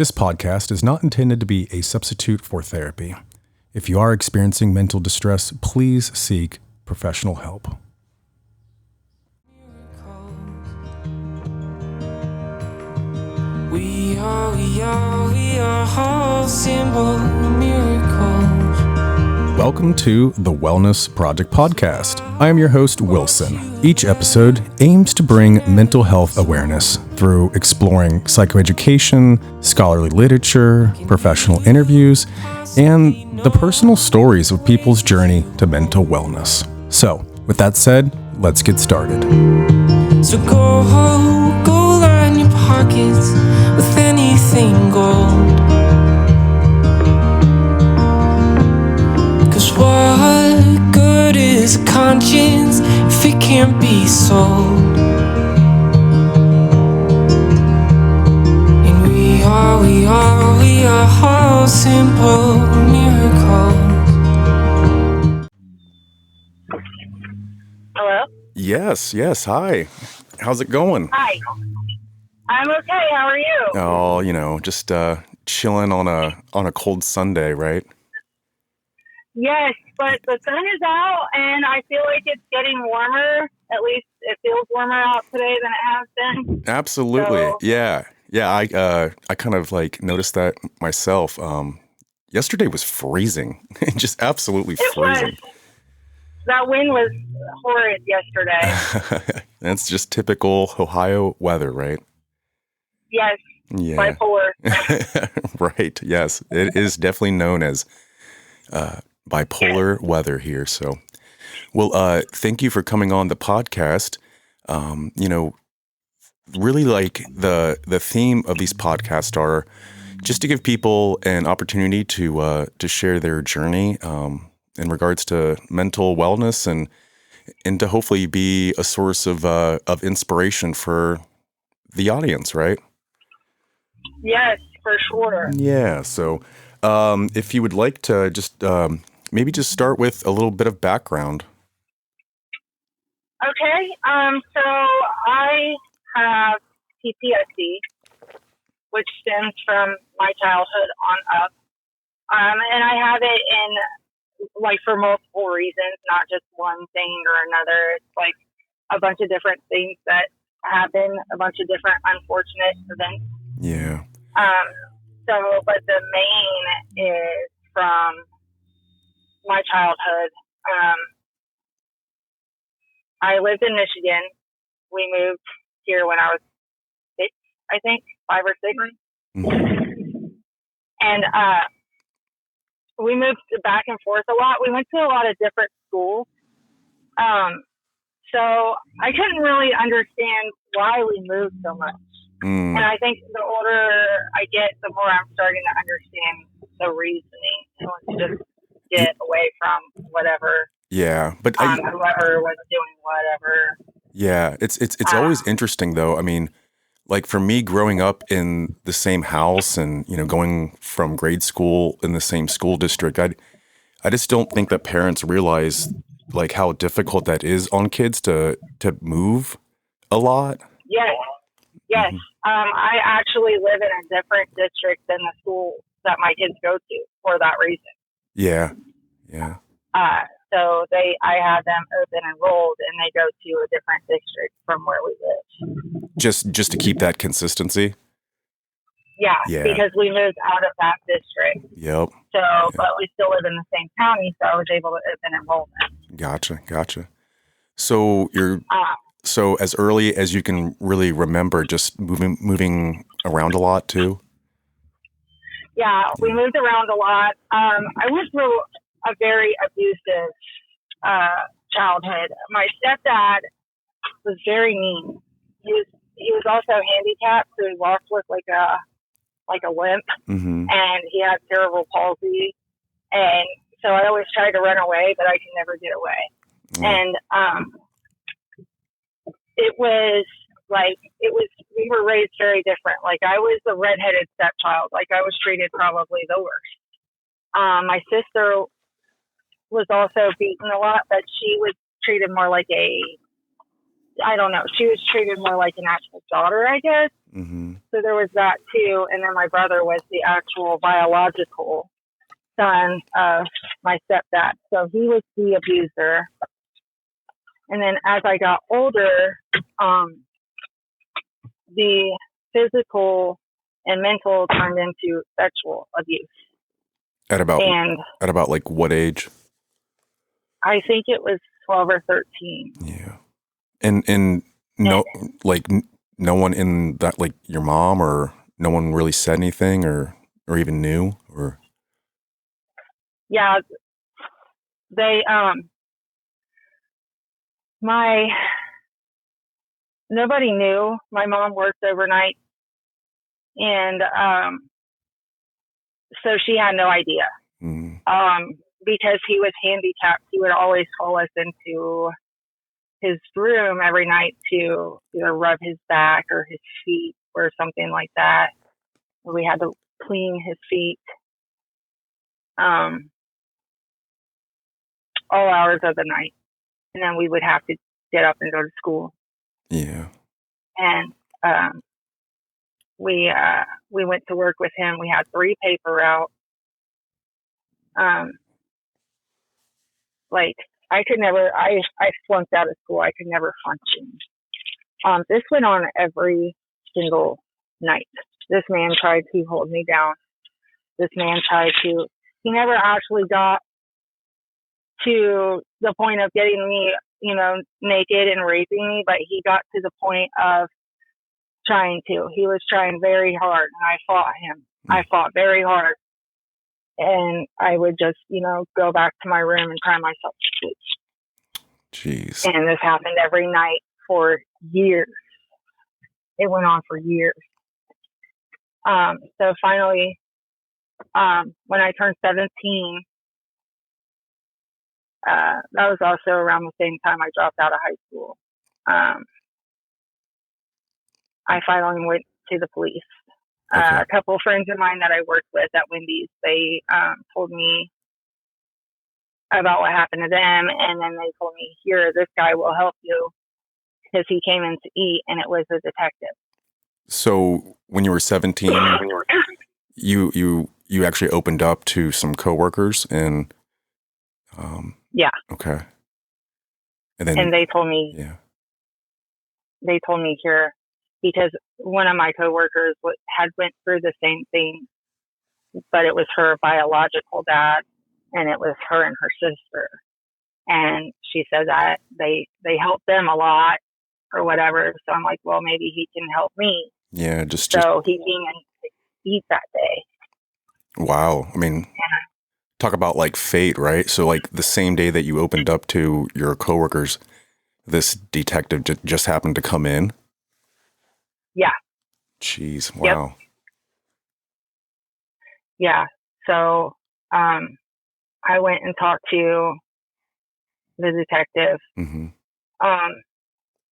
This podcast is not intended to be a substitute for therapy. If you are experiencing mental distress, please seek professional help. We are all symbol miracles. Welcome to the Wellness Project Podcast. I am your host, Wilson. Each episode aims to bring mental health awareness through exploring psychoeducation, scholarly literature, professional interviews, and the personal stories of people's journey to mental wellness. So, with that said, let's get started. So go line your pockets with anything gold. 'Cause what good is a conscience if it can't be sold? And we are all simple miracles. Hello? Yes, hi. How's it going? Hi. I'm okay. How are you? Oh, just chilling on a cold Sunday, right? Yes, but the sun is out and I feel like it's getting warmer. At least it feels warmer out today than it has been. Absolutely. So- Yeah. I kind of like noticed that myself. Yesterday was freezing. Just absolutely It freezing. was. That wind was horrid yesterday. That's just typical Ohio weather, right? Yes, Yeah. bipolar. Right. Yes. It is definitely known as bipolar weather here. So, well, thank you for coming on the podcast. Really like the theme of these podcasts are just to give people an opportunity to share their journey in regards to mental wellness and to hopefully be a source of inspiration for the audience, right? Yes, for sure. Yeah. So, if you would like to just maybe just start with a little bit of background. Okay. So I have PTSD, which stems from my childhood on up. And I have it for multiple reasons, not just one thing or another. It's like a bunch of different things that happen, a bunch of different unfortunate events. Yeah. But the main is from my childhood. I lived in Michigan. We moved here when I was 6, I think, 5 or 6. Mm-hmm. And we moved back and forth a lot. We went to a lot of different schools. So I couldn't really understand why we moved so much. Mm. And I think the older I get, the more I'm starting to understand the reasoning. And just get away from whatever. Yeah, but whoever was doing whatever. Yeah, it's always interesting though. I mean, like for me growing up in the same house and, going from grade school in the same school district, I just don't think that parents realize like how difficult that is on kids to move a lot. Yes. Mm-hmm. I actually live in a different district than the school that my kids go to for that reason. Yeah. So I had them open enrolled and they go to a different district from where we live. Just to keep that consistency. Yeah, Yeah. because we moved out of that district. Yep. So, Yeah. but we still live in the same county, so I was able to open enroll them. Gotcha. So so as early as you can really remember, just moving around a lot too. Yeah, we moved around a lot. I went through a very abusive childhood. My stepdad was very mean. He was also handicapped, so he walked with like a limp, Mm-hmm. and he had cerebral palsy. And so I always tried to run away, but I could never get away. Mm. And we were raised very different. Like I was the redheaded stepchild. Like I was treated probably the worst. My sister was also beaten a lot, but she was treated more like she was treated more like an actual daughter, I guess. Mm-hmm. So there was that too. And then my brother was the actual biological son of my stepdad. So he was the abuser. And then as I got older, the physical and mental turned into sexual abuse. At about And like what age? I think it was 12 or 13. Yeah. And no, like no one in that, like your mom or no one really said anything or even knew or. Yeah, they nobody knew. My mom worked overnight, and so she had no idea. Because he was handicapped, he would always call us into his room every night to either rub his back or his feet or something like that. We had to clean his feet. All hours of the night. And then we would have to get up and go to school. Yeah. And we went to work with him. We had 3 paper routes. Like I could never, I flunked out of school. I could never function. This went on every single night. This man tried to hold me down. This man he never actually got to the point of getting me, naked and raping me, but he got to the point of trying to. He was trying very hard, and I fought him. I fought very hard. And I would just, go back to my room and cry myself to sleep. Jeez. And this happened every night for years. It went on for years. So finally, when I turned 17, that was also around the same time I dropped out of high school. I finally went to the police. Okay. A couple of friends of mine that I worked with at Wendy's, they told me about what happened to them, and then they told me, here, this guy will help you, because he came in to eat, and it was a detective. So when you were 17, you actually opened up to some coworkers and yeah. Okay. And they told me, here, because one of my coworkers had went through the same thing, but it was her biological dad, and it was her and her sister. And she said that they helped them a lot or whatever. So I'm like, well, maybe he can help me. Yeah, he came in to eat that day. Wow. I mean, talk about like fate, right? So like the same day that you opened up to your coworkers, this detective just happened to come in. Yeah. Jeez. Wow. Yep. Yeah. So, I went and talked to the detective. Mm-hmm.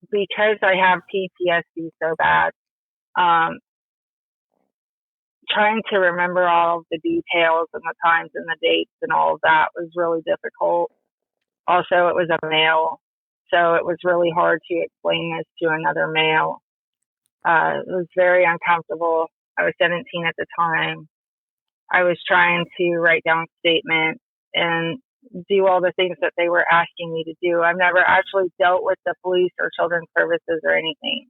Because I have PTSD so bad, trying to remember all of the details and the times and the dates and all of that was really difficult. Also, it was a male, so it was really hard to explain this to another male. It was very uncomfortable. I was 17 at the time. I was trying to write down statements and do all the things that they were asking me to do. I've never actually dealt with the police or children's services or anything.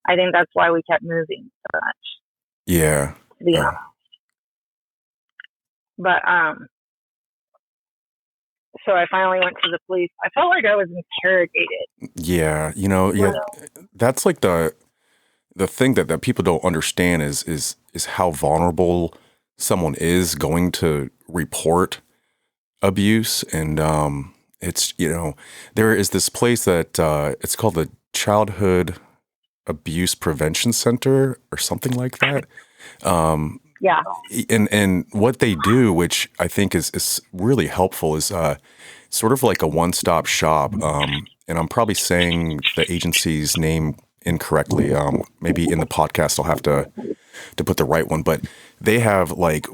I think that's why we kept moving so much. Yeah. To be honest. But so I finally went to the police. I felt like I was interrogated. Yeah, that's like the thing that people don't understand is how vulnerable someone is going to report abuse. And it's, there is this place that it's called the Childhood Abuse Prevention Center or something like that. Yeah. And what they do, which I think is really helpful, is sort of like a one-stop shop. And I'm probably saying the agency's name incorrectly. Maybe in the podcast I'll have to put the right one, but they have like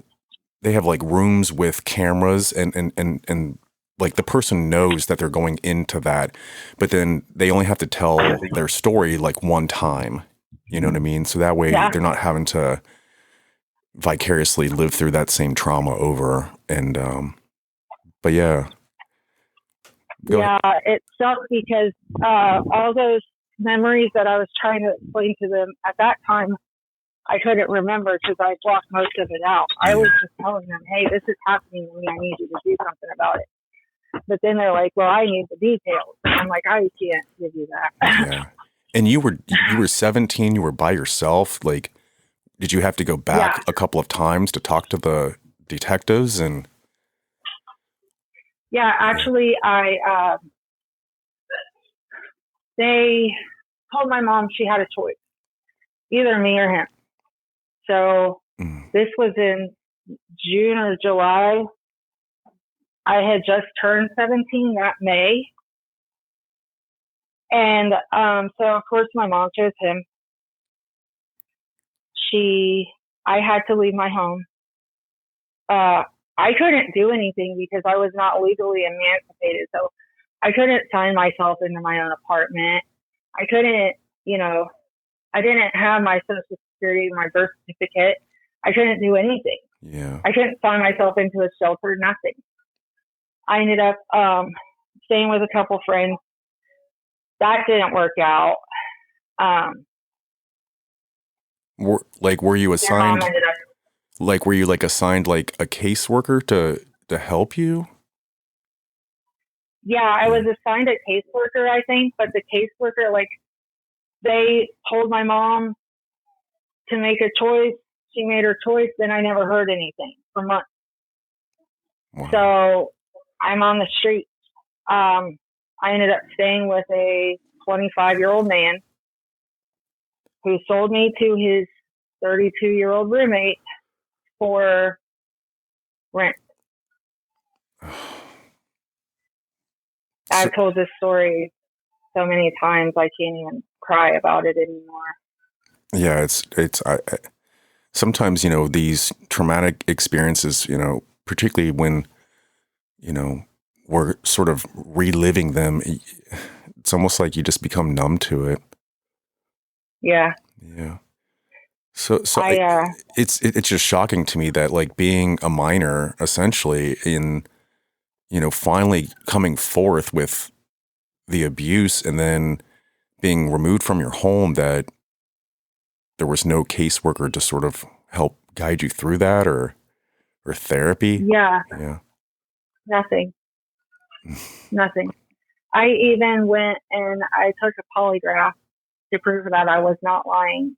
rooms with cameras and like the person knows that they're going into that, but then they only have to tell their story like one time. You know what I mean? So that way Yeah. they're not having to vicariously live through that same trauma over. And, but yeah, go ahead. Yeah, it sucked because all those memories that I was trying to explain to them at that time, I couldn't remember because I blocked most of it out. I was just telling them, hey, this is happening to me. I need you to do something about it. But then they're like, well, I need the details. And I'm like, I can't give you that. Yeah. And you were 17, you were by yourself. Like, did you have to go back a couple of times to talk to the detectives? And Yeah, actually, they told my mom she had a choice, either me or him. So this was in June or July. I had just turned 17 that May. And so, of course, my mom chose him. I had to leave my home. I couldn't do anything because I was not legally emancipated. So I couldn't sign myself into my own apartment. I couldn't, I didn't have my Social Security, my birth certificate. I couldn't do anything. yeah. I couldn't sign myself into a shelter, nothing. I ended up staying with a couple friends. That didn't work out. Were you assigned? Mom ended up, Like, were you like assigned like a caseworker to help you? yeah, I was assigned a caseworker, I think, but the caseworker, like, they told my mom to make a choice. She made her choice. Then I never heard anything for months. Wow. So I'm on the street. I ended up staying with a 25-year-old man who sold me to his 32-year-old roommate for rent. I've told this story so many times I can't even cry about it anymore. Yeah, sometimes, these traumatic experiences, particularly when, we're sort of reliving them, it's almost like you just become numb to it. Yeah. Yeah. So it's just shocking to me that, like, being a minor, essentially, in, finally coming forth with the abuse and then being removed from your home, that there was no caseworker to sort of help guide you through that, or therapy. Yeah. Yeah. Nothing. I even went and I took a polygraph to prove that I was not lying.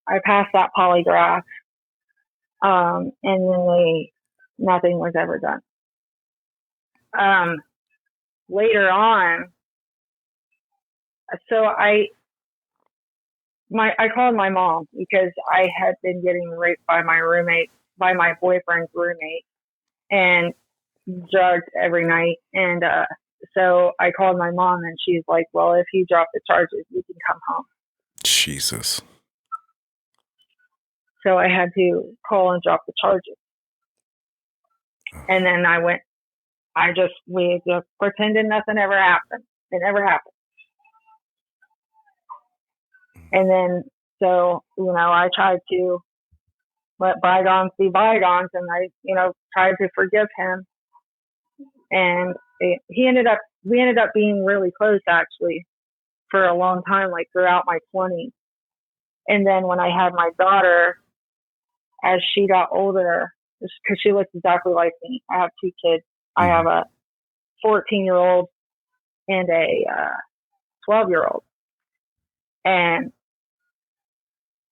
I passed that polygraph, and then nothing was ever done. Later on, so I called my mom because I had been getting raped by my boyfriend's roommate, and drugged every night. And so I called my mom, and she's like, well, if you drop the charges, you can come home. Jesus. So I had to call and drop the charges. And then we just pretended nothing ever happened. It never happened. And then, so, I tried to let bygones be bygones, and I, tried to forgive him. And we ended up being really close, actually, for a long time, like throughout my 20s. And then when I had my daughter, as she got older, because she looks exactly like me. I have two kids. I have a 14-year-old and a 12-year-old. And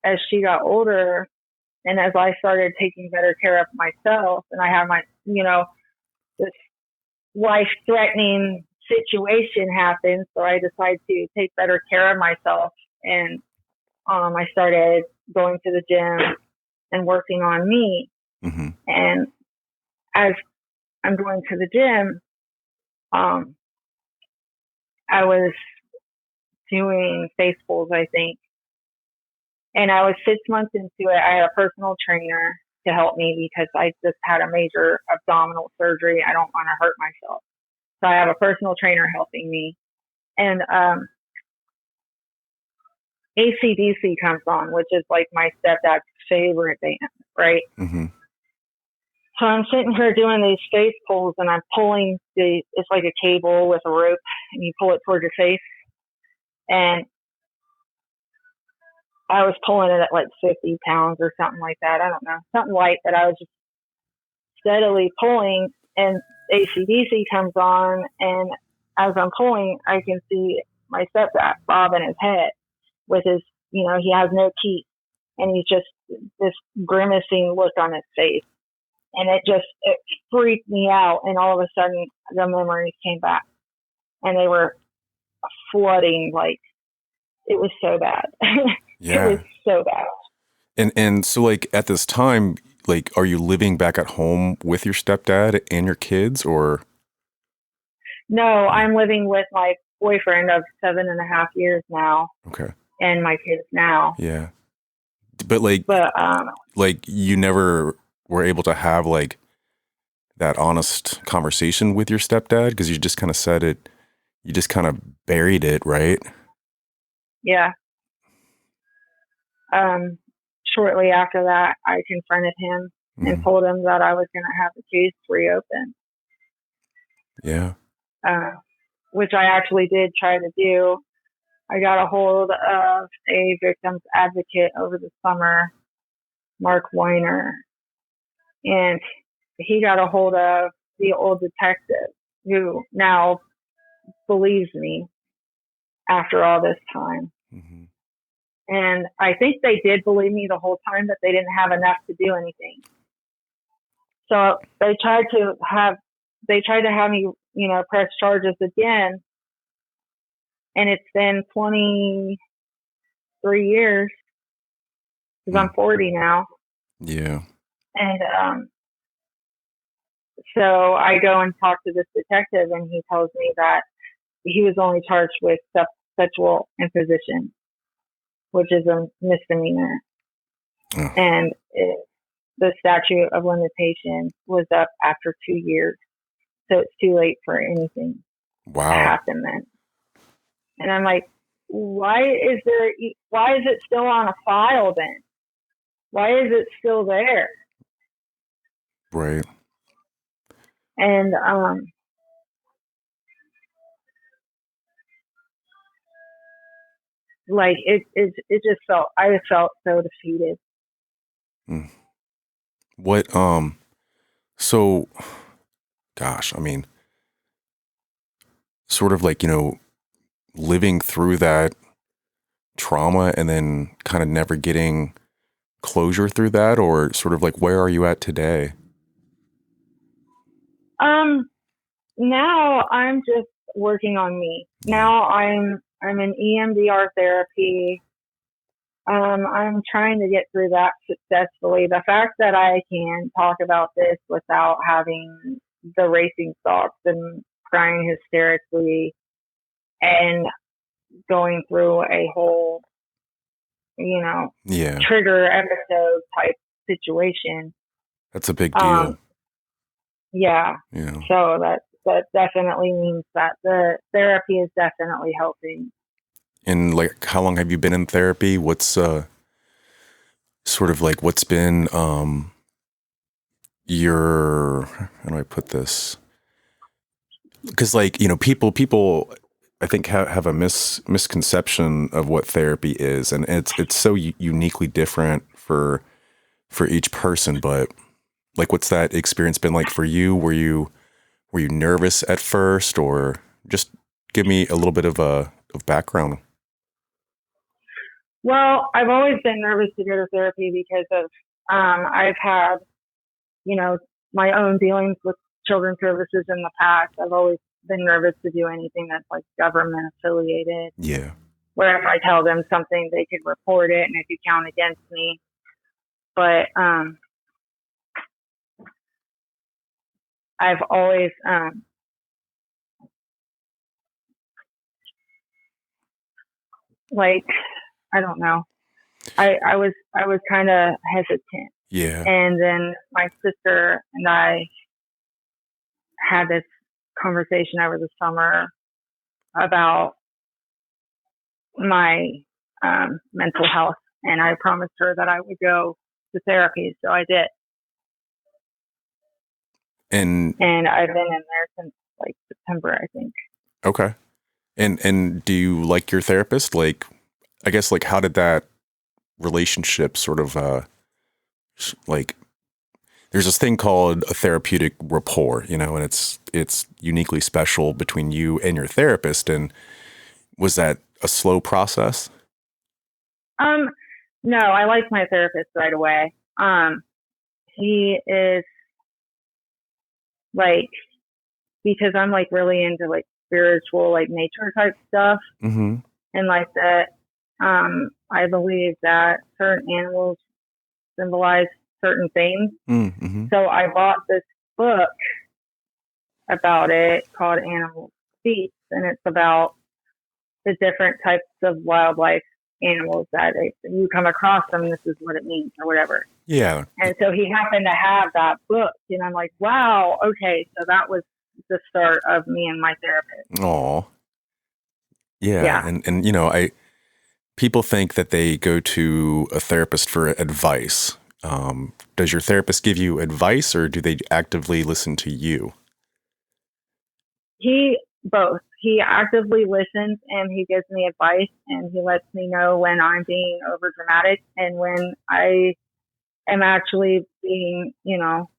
as she got older, and as I started taking better care of myself, and I had my, this life-threatening situation happen, so I decided to take better care of myself. And I started going to the gym and working on me. Mm-hmm. And as I'm going to the gym, I was doing face pulls, I think. And I was 6 months into it. I had a personal trainer to help me because I just had a major abdominal surgery. I don't want to hurt myself. So I have a personal trainer helping me. And AC/DC comes on, which is like my stepdad's favorite band, right? Mm-hmm. So I'm sitting here doing these face pulls, and I'm pulling it's like a cable with a rope, and you pull it toward your face. And I was pulling it at like 50 pounds or something like that. I don't know, something light that I was just steadily pulling, and AC/DC comes on, and as I'm pulling, I can see my stepdad bobbing his head with his, he has no teeth, and he's just this grimacing look on his face. And it freaked me out. And all of a sudden, the memories came back, and they were flooding. Like, it was so bad. Yeah. It was so bad. And so, like, at this time, like, are you living back at home with your stepdad and your kids, or? No, I'm living with my boyfriend of 7.5 years now. Okay. And my kids now. Yeah. But like you never were able to have like that honest conversation with your stepdad, because you just kind of said it, you just kind of buried it, right? Yeah. Shortly after that, I confronted him and told him that I was going to have the case reopened. Yeah. Which I actually did try to do. I got a hold of a victim's advocate over the summer, Mark Weiner, and he got a hold of the old detective who now believes me after all this time. Mm-hmm. And I think they did believe me the whole time, but they didn't have enough to do anything. So they tried to have me, press charges again. And it's been 23 years, because I'm 40 now. Yeah. And so I go and talk to this detective, and he tells me that he was only charged with sexual imposition, which is a misdemeanor. Oh. And the statute of limitation was up after 2 years. So it's too late for anything to happen then. And I'm like, why is it still on a file then? Why is it still there? Right. And like it just I felt so defeated. What so gosh, I mean, sort of like, living through that trauma and then kind of never getting closure through that, or sort of like, where are you at today? Now I'm just working on me. Now I'm in EMDR therapy. I'm trying to get through that successfully. The fact that I can talk about this without having the racing thoughts and crying hysterically and going through a whole, trigger episode type situation. That's a big deal. Yeah. So that definitely means that the therapy is definitely helping. And like, how long have you been in therapy? What's sort of like, what's been your, how do I put this? Because like, people I think have a misconception of what therapy is, and it's so uniquely different for each person. But like, what's that experience been like for you? Were you nervous at first, or just give me a little bit of background? Well, I've always been nervous to go to therapy because of I've had, my own dealings with children's services in the past. I've always been nervous to do anything that's like government affiliated. Yeah. Where if I tell them something, they could report it and it could count against me. But I've always like, I don't know. I was kind of hesitant. Yeah. And then my sister and I had this conversation over the summer about my mental health. And I promised her that I would go to therapy. So I did. And I've been in there since like September, I think. okay. And do you like your therapist? Like, I guess, like, how did that relationship sort of, like, there's this thing called a therapeutic rapport, you know, and it's uniquely special between you and your therapist. And was that a slow process? No, I liked my therapist right away. He is like, because I'm like really into like spiritual, like nature type stuff. Mm-hmm. And like that, I believe that certain animals symbolize certain things. Mm-hmm. So I bought this book about it called Animal Speaks, and it's about the different types of wildlife animals that you come across them. This is what it means, or whatever. Yeah. And so he happened to have that book, and I'm like, wow, okay, so that was the start of me and my therapist. Aw. Yeah. Yeah. And you know, people think that they go to a therapist for advice. Does your therapist give you advice, or do they actively listen to you? Both. He actively listens and he gives me advice, and he lets me know when I'm being over dramatic and when I am actually being, you know,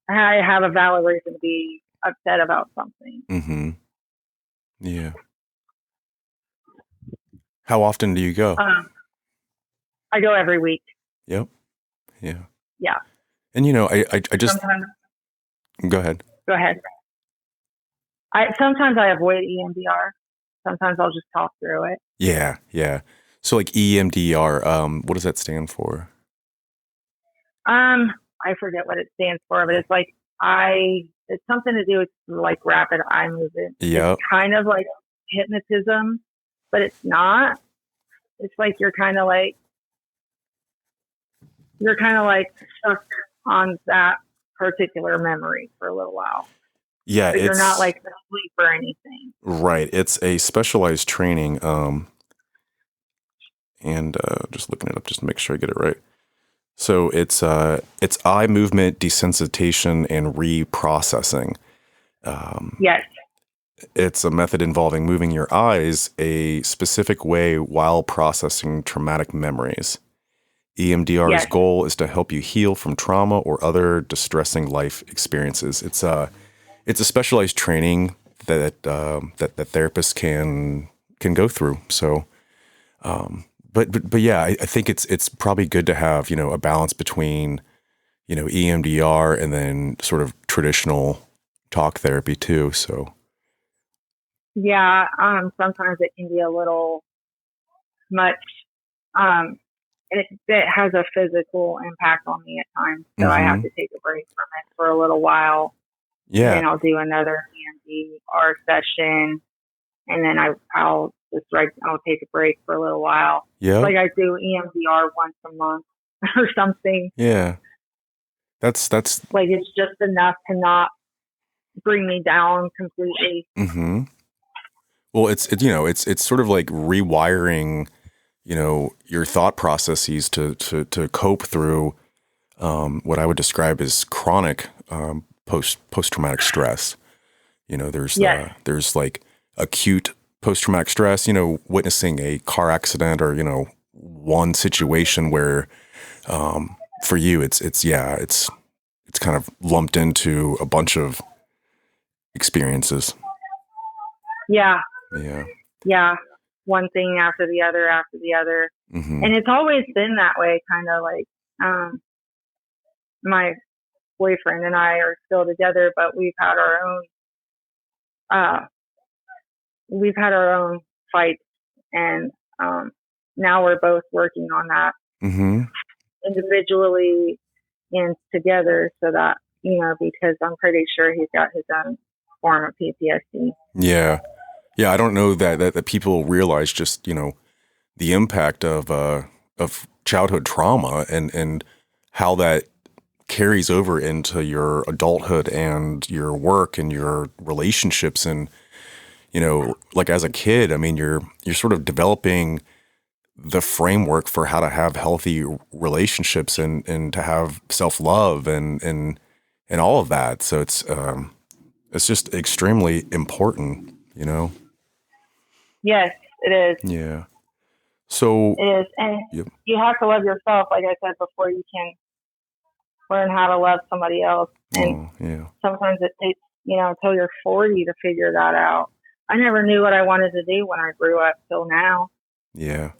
I have a valid reason to be upset about something. Mm-hmm. Yeah. How often do you go? I go every week. Yep. Yeah. Yeah. And you know, I just Sometimes, go ahead. go ahead. Sometimes I avoid EMDR. Sometimes I'll just talk through it. Yeah, yeah. So like EMDR, what does that stand for? I forget what it stands for, but it's like it's something to do with like rapid eye movement. Yep. It's kind of like hypnotism, but it's not. It's like you're kind of like stuck on that particular memory for a little while. Yeah, but you're not like asleep or anything. Right. It's a specialized training. And just looking it up just to make sure I get it right. So it's eye movement desensitization and reprocessing. Yes. It's a method involving moving your eyes a specific way while processing traumatic memories. EMDR's goal is to help you heal from trauma or other distressing life experiences. It's a specialized training that that therapists can go through. So, but yeah, I think it's probably good to have, you know, a balance between, you know, EMDR and then sort of traditional talk therapy too. So. Yeah, sometimes it can be a little much. It has a physical impact on me at times, so I have to take a break from it for a little while. Yeah. And then I'll do another EMDR session, and then I'll take a break for a little while. Yeah. Like I do EMDR once a month or something. Yeah. That's like it's just enough to not bring me down completely. Mm-hmm. Well, it's sort of like rewiring, you know, your thought processes to cope through what I would describe as chronic post-traumatic stress. You know, there's like acute post-traumatic stress, you know, witnessing a car accident or, you know, one situation where for you it's kind of lumped into a bunch of experiences. Yeah. Yeah. Yeah. One thing after the other. Mm-hmm. And it's always been that way, kind of like my boyfriend and I are still together, but we've had our own fights, and now we're both working on that individually and together, so that, you know, because I'm pretty sure he's got his own form of PTSD. Yeah. Yeah, I don't know that people realize just, you know, the impact of childhood trauma and how that carries over into your adulthood and your work and your relationships. And, like as a kid, I mean, you're sort of developing the framework for how to have healthy relationships and to have self-love and all of that. So it's just extremely important, Yes, it is. Yeah. So It is. And yep. you have to love yourself, like I said, before you can learn how to love somebody else. And yeah. sometimes it takes, until you're 40 to figure that out. I never knew what I wanted to do when I grew up till now. Yeah.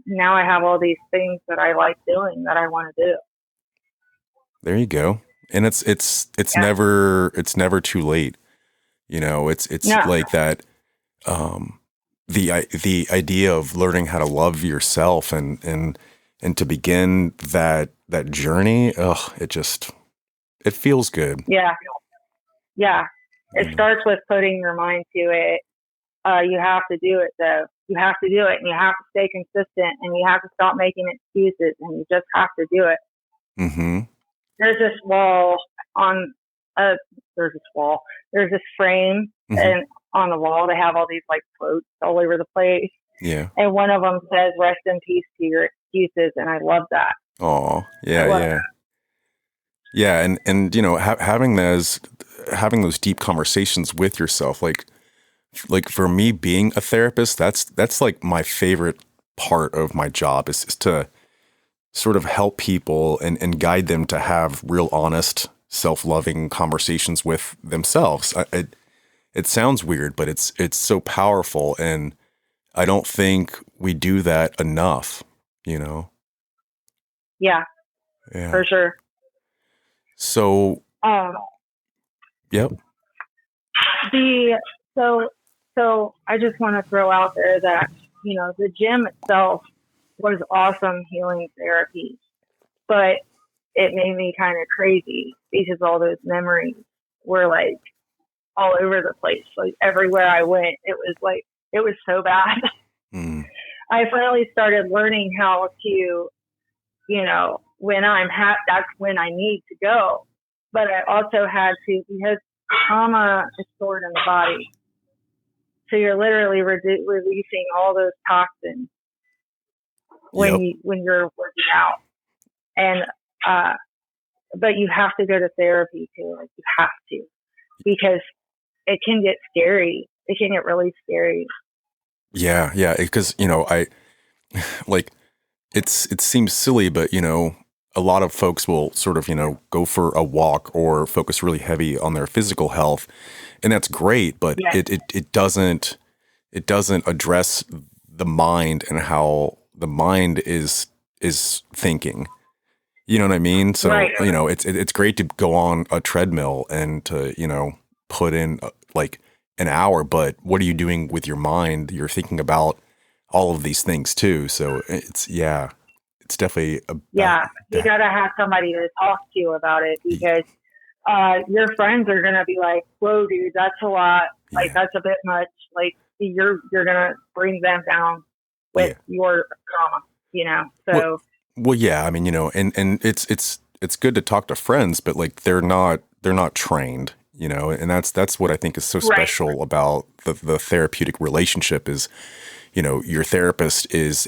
Now I have all these things that I like doing that I want to do. There you go. And it's never too late. It's No. like that. The idea of learning how to love yourself and to begin that journey. It feels good. Yeah. Yeah. It starts with putting your mind to it. You have to do it though. You have to do it, and you have to stay consistent, and you have to stop making excuses, and you just have to do it. Mm-hmm. There's this wall there's this frame, Mm-hmm. and on the wall they have all these like quotes all over the place. Yeah. And one of them says, "Rest in peace to your excuses," and I love that. Oh, yeah. Yeah, and having those deep conversations with yourself, like for me being a therapist, that's like my favorite part of my job is to sort of help people and guide them to have real honest, self-loving conversations with themselves. It sounds weird, but it's so powerful, and I don't think we do that enough, Yeah, for sure. So, yep. So I just want to throw out there that, the gym itself was awesome healing therapy, but it made me kind of crazy because all those memories were like all over the place. Like everywhere I went, it was so bad. Mm. I finally started learning how to, when I'm that's when I need to go. But I also had to, because trauma is stored in the body. So you're literally releasing all those toxins when you're working out. And, but you have to go to therapy too. Like you have to, because it can get scary. It can get really scary. Yeah. Yeah. Because, I like, it seems silly, but, a lot of folks will sort of, go for a walk or focus really heavy on their physical health. And that's great, but it doesn't address the mind and how the mind is thinking. You know what I mean? So, right. It's great to go on a treadmill and to, put in like an hour, but what are you doing with your mind? You're thinking about all of these things too. So it's definitely you got to have somebody to talk to you about it, because your friends are going to be like, whoa, dude, that's a lot. Like, that's a bit much. Like, you're going to bring them down with your trauma, so. Well, yeah, I mean, and it's good to talk to friends, but like, they're not trained, and that's what I think is so special about the therapeutic relationship is, your therapist is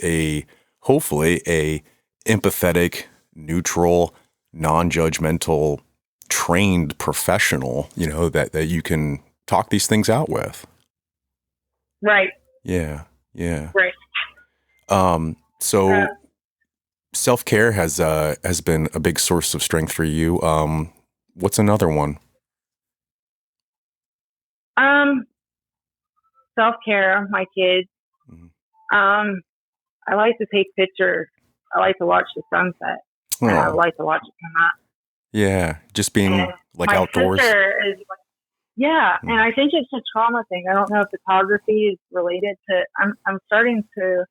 hopefully a empathetic, neutral, non-judgmental, trained professional, that you can talk these things out with. Right. Yeah. Yeah. Right. So self-care has been a big source of strength for you. What's another one? Self-care, my kids. Mm-hmm. I like to take pictures. I like to watch the sunset. And I like to watch it come out. Yeah, just being like outdoors. And I think it's a trauma thing. I don't know if photography is related to. I'm starting to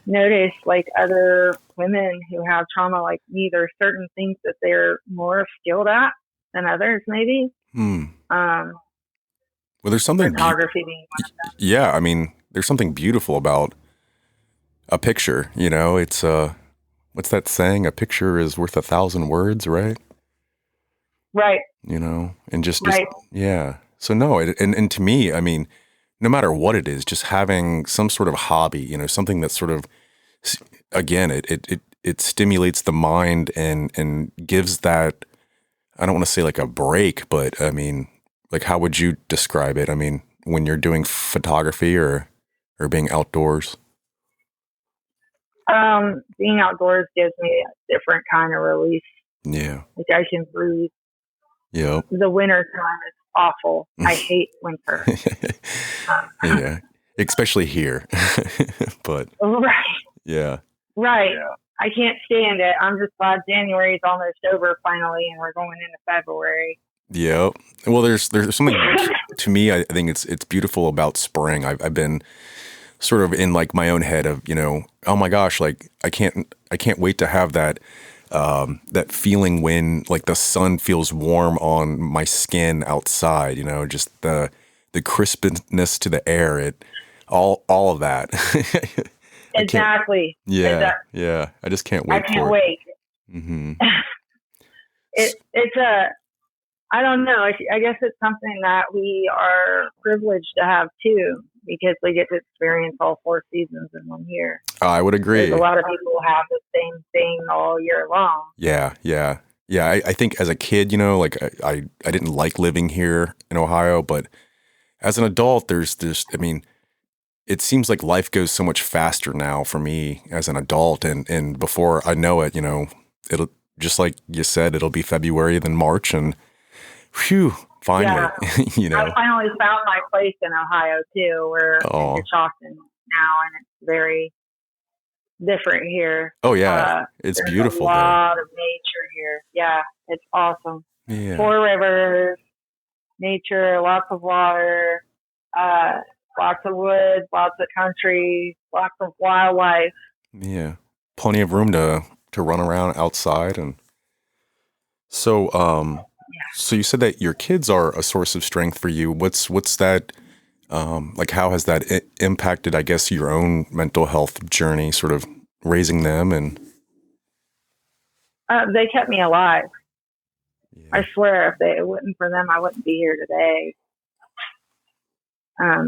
notice like other women who have trauma like me. There's certain things that they're more skilled at than others, maybe. Well, there's something. Photography being one of them. Yeah, I mean, there's something beautiful about a picture. It's what's that saying? A picture is worth 1,000 words, right? Right. And just yeah. So no, and to me, I mean, no matter what it is, just having some sort of hobby, something that sort of, again, it stimulates the mind and gives that, I don't want to say like a break, but I mean, like, how would you describe it? I mean, when you're doing photography or being outdoors? Being outdoors gives me a different kind of release. Yeah. Like I can breathe. Yep. The winter time is awful. I hate winter. Yeah. Especially here. But right. Yeah. Right. Yeah. I can't stand it. I'm just glad January is almost over finally and we're going into February. Yep. Well, there's something to me, I think it's beautiful about spring. I've been sort of in like my own head of, oh my gosh, like I can't wait to have that feeling when like the sun feels warm on my skin outside, just the crispness to the air, all of that. Exactly. Yeah. Exactly. Yeah. I just can't wait. I can't wait. Mm-hmm. It's I don't know. I guess it's something that we are privileged to have too, because we get to experience all 4 seasons in one year. I would agree. There's a lot of people who have the same thing all year long. Yeah. I think as a kid, like I didn't like living here in Ohio, but as an adult, there's I mean, it seems like life goes so much faster now for me as an adult, and before I know it, it'll, just like you said, it'll be February, then March, and whew, finally, yeah. I finally found my place in Ohio too. We're in Coshocton now, and it's very different here. Oh yeah, it's beautiful. A lot of nature here. Yeah, it's awesome. Yeah. 4 rivers, nature, lots of water, lots of woods, lots of country, lots of wildlife. Yeah, plenty of room to run around outside. And so so you said that your kids are a source of strength for you. What's that like, how has that impacted, I guess, your own mental health journey, sort of raising them? And they kept me alive. Yeah. I swear, if it wasn't for them, I wouldn't be here today.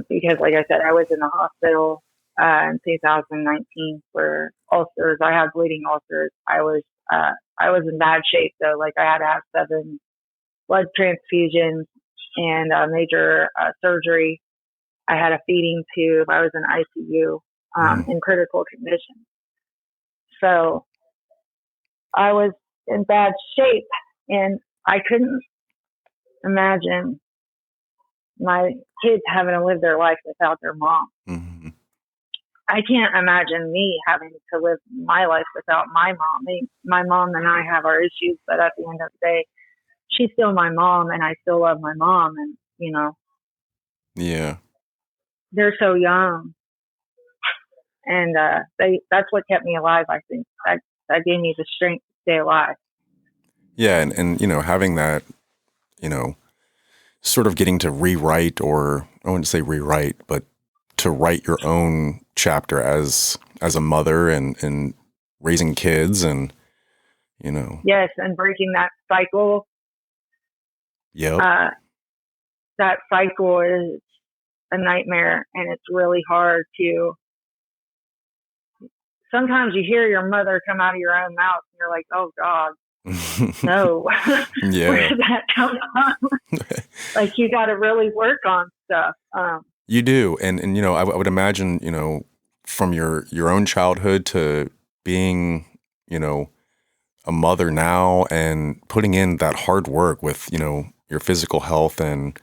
Because like I said, I was in the hospital in 2019 for ulcers. I had bleeding ulcers. I was in bad shape though. Like I had to have 7 blood transfusions and major surgery. I had a feeding tube. I was in ICU in critical condition. So I was in bad shape, and I couldn't imagine my kids having to live their life without their mom. Mm-hmm. I can't imagine me having to live my life without my mom. My mom and I have our issues, but at the end of the day, she's still my mom, and I still love my mom. And yeah, they're so young, and that's what kept me alive. I think that gave me the strength to stay alive. Yeah, and having that, sort of getting to rewrite, or I wouldn't say rewrite, but to write your own chapter as a mother and raising kids, and Yes, and breaking that cycle. Yep. That cycle is a nightmare, and it's really hard to. Sometimes you hear your mother come out of your own mouth, and you're like, "Oh God, no, Yeah. Where did that come from?" Like you got to really work on stuff. You do, and I would imagine, from your own childhood to being, a mother now, and putting in that hard work with, your physical health and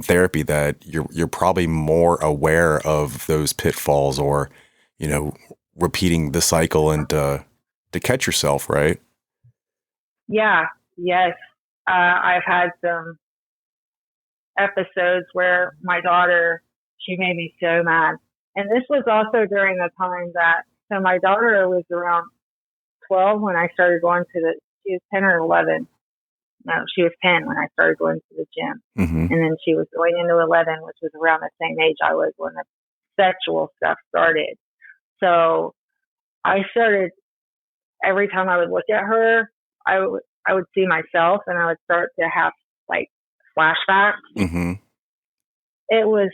therapy, that you're probably more aware of those pitfalls, or, repeating the cycle, and to catch yourself, right? Yeah. Yes. I've had some episodes where my daughter, she made me so mad. And this was also during the time so my daughter was around 12 when I started going she was 10 or 11. No, she was 10 when I started going to the gym. Mm-hmm. And then she was going into 11, which was around the same age I was when the sexual stuff started. So I started, every time I would look at her, I would see myself, and I would start to have like flashbacks. Mm-hmm. It was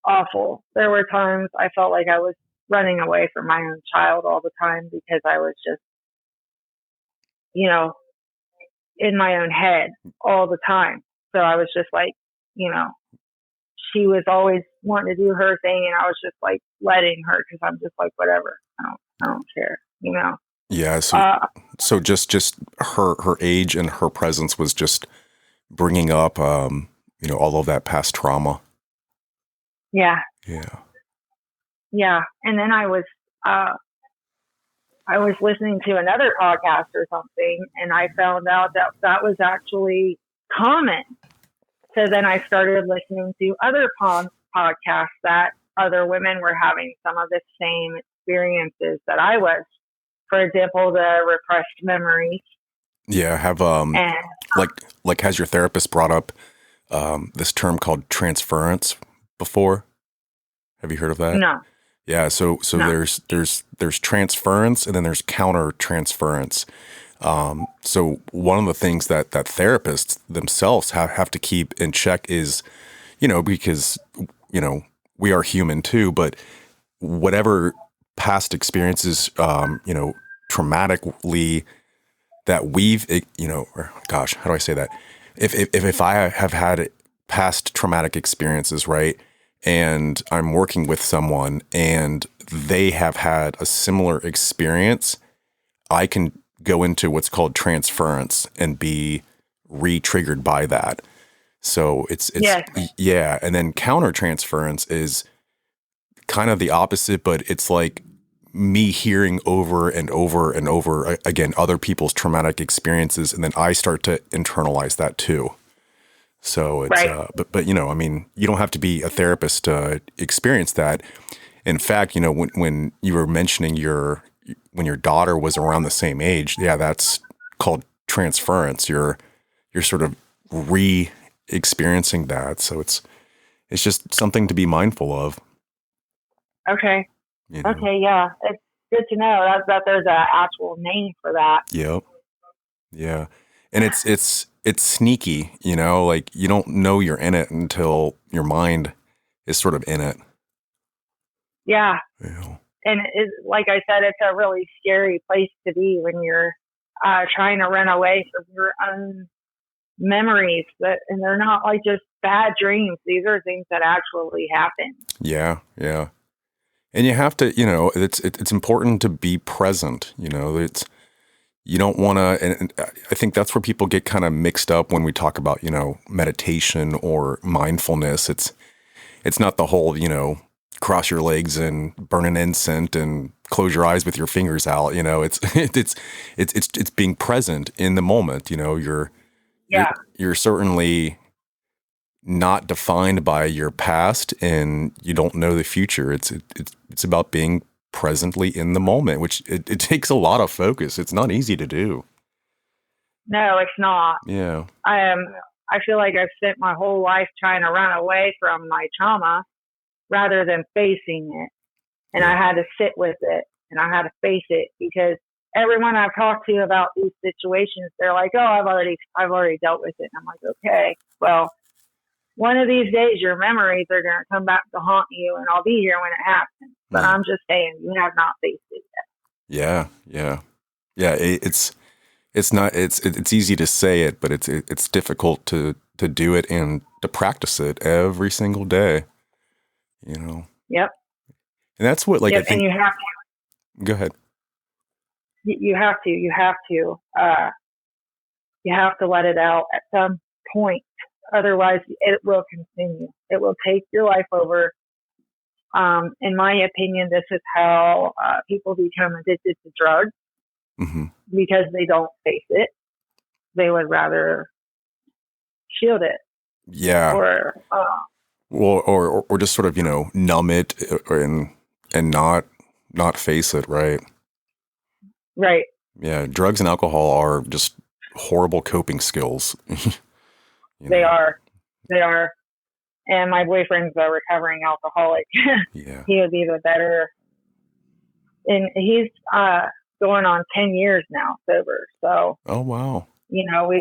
awful. There were times I felt like I was running away from my own child all the time because I was just, you know, in my own head all the time. So I was just like, you know, she was always wanting to do her thing, and I was just like letting her because I'm just like, whatever. I don't care, you know. Yeah. So just her age and her presence was just bringing up, all of that past trauma. Yeah. Yeah. Yeah. And then I was listening to another podcast or something, and I found out that was actually common. So then I started listening to other podcasts that other women were having some of the same experiences that I was. For example, the repressed memories. Yeah. And Like has your therapist brought up this term called transference before? Have you heard of that? no, Yeah, so no. there's transference and then there's counter transference. So one of the things that therapists themselves have to keep in check is, because we are human too, but whatever past experiences, traumatically that we've, or gosh, how do I say that? If I have had past traumatic experiences, right, and I'm working with someone and they have had a similar experience, I can go into what's called transference and be re-triggered by that. So it's Yes. yeah, and then counter transference is kind of the opposite, but it's like me hearing over and over and over again other people's traumatic experiences, and then I start to internalize that too. So it's Right. but I mean, you don't have to be a therapist to experience that. In fact, when you were mentioning when your daughter was around the same age, yeah, that's called transference. You're sort of re-experiencing that. So it's just something to be mindful of. Okay. You know. Okay. Yeah. It's good to know that there's an actual name for that. Yep. Yeah. And it's sneaky, like you don't know you're in it until your mind is sort of in it. Yeah. You know. And like I said, it's a really scary place to be when you're trying to run away from your own memories. And they're not like just bad dreams. These are things that actually happen. Yeah, yeah. And you have to, it's important to be present. It's you don't want to, and I think that's where people get kind of mixed up when we talk about, meditation or mindfulness. It's not the whole, cross your legs and burn an incense and close your eyes with your fingers out. It's being present in the moment. Yeah. You're certainly not defined by your past, and you don't know the future. It's about being presently in the moment, which it takes a lot of focus. It's not easy to do. No, it's not. Yeah. I feel like I've spent my whole life trying to run away from my trauma rather than facing it. And I had to sit with it and I had to face it, because everyone I've talked to about these situations, they're like, "Oh, I've already dealt with it." And I'm like, "Okay, well, one of these days your memories are going to come back to haunt you, and I'll be here when it happens." But I'm just saying, you have not faced it yet. Yeah. It's not, it's easy to say it, but it's difficult to do it and to practice it every single day, Yep. And that's what, like, Yep. I think, And you have to. Go ahead. You have to. You have to let it out at some point. Otherwise, it will continue. It will take your life over. In my opinion, this is how people become addicted to drugs, Mm-hmm. because they don't face it. They would rather shield it. Yeah. Or or just sort of, numb it and not face it. Right. right. Yeah. Drugs and alcohol are just horrible coping skills. They are. And my boyfriend's a recovering alcoholic. Yeah. He would be the better. And he's going on 10 years now sober. So, Oh, wow.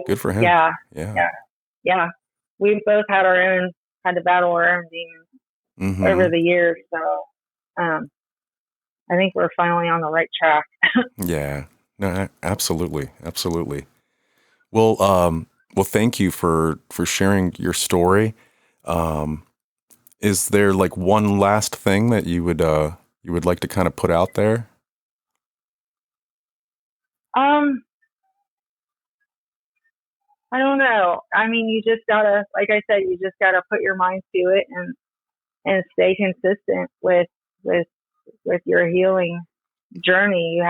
Good for him. Yeah. Yeah. Yeah. We've both had our own, had to battle our own demons. over the years. So I think we're finally on the right track. Yeah. No, absolutely. Absolutely. Well, thank you for sharing your story. Is there like one last thing that you would like to kind of put out there? I don't know. I mean, you just gotta, like I said, you just gotta put your mind to it and stay consistent with your healing journey.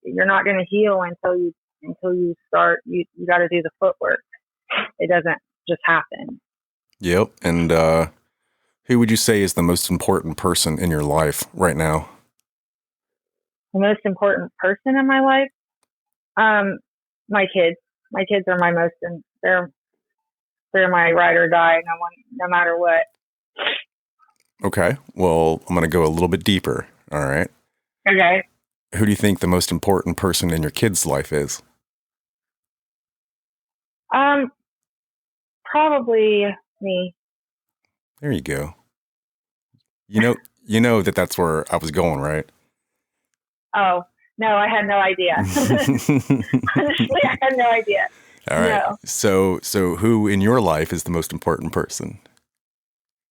You're not going to heal until you start. You got to do the footwork. It doesn't just happen. Yep. And who would you say is the most important person in your life right now? The most important person in my life? My kids. My kids are my most, and they're my ride or die. No matter what. Okay. Well, I'm going to go a little bit deeper. All right. Okay. Who do you think the most important person in your kid's life is? Probably me. There you go. You know that's where I was going, right? Oh, no, I had no idea. Honestly, I had no idea. All right. No. So who in your life is the most important person?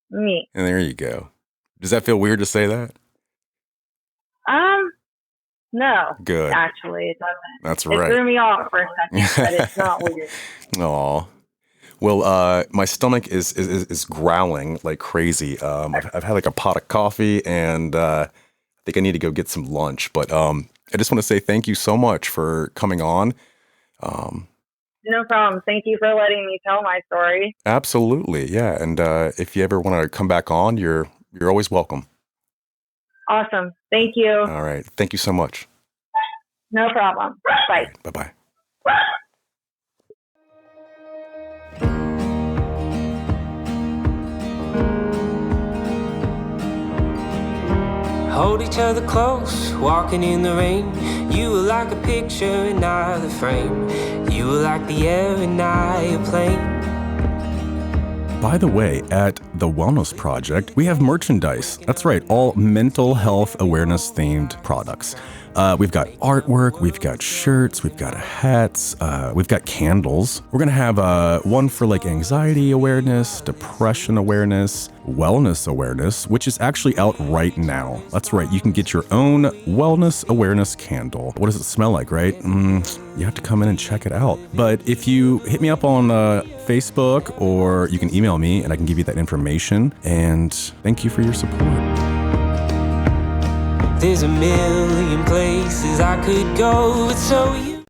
Me. And there you go. Does that feel weird to say that? No. Good. Actually, it doesn't. That's right. It threw me off for a second, but it's not weird. Aw. Well, my stomach is growling like crazy. I've had like a pot of coffee, and I think I need to go get some lunch. But I just want to say thank you so much for coming on. No problem. Thank you for letting me tell my story. Absolutely, yeah. And if you ever want to come back on, you're always welcome. Awesome. Thank you. All right. Thank you so much. No problem. Bye. Right, bye-bye. Hold each other close, walking in the rain. You were like a picture and I the frame. You were like the air and I a plane. By the way, at The Wellness Project, we have merchandise. That's right, all mental health awareness themed products. We've got artwork, we've got shirts, we've got hats, we've got candles. We're gonna have one for like anxiety awareness, depression awareness, wellness awareness, which is actually out right now. That's right, you can get your own wellness awareness candle. What does it smell like, right? You have to come in and check it out. But if you hit me up on Facebook, or you can email me and I can give you that information. And thank you for your support. There's a million places I could go, but so you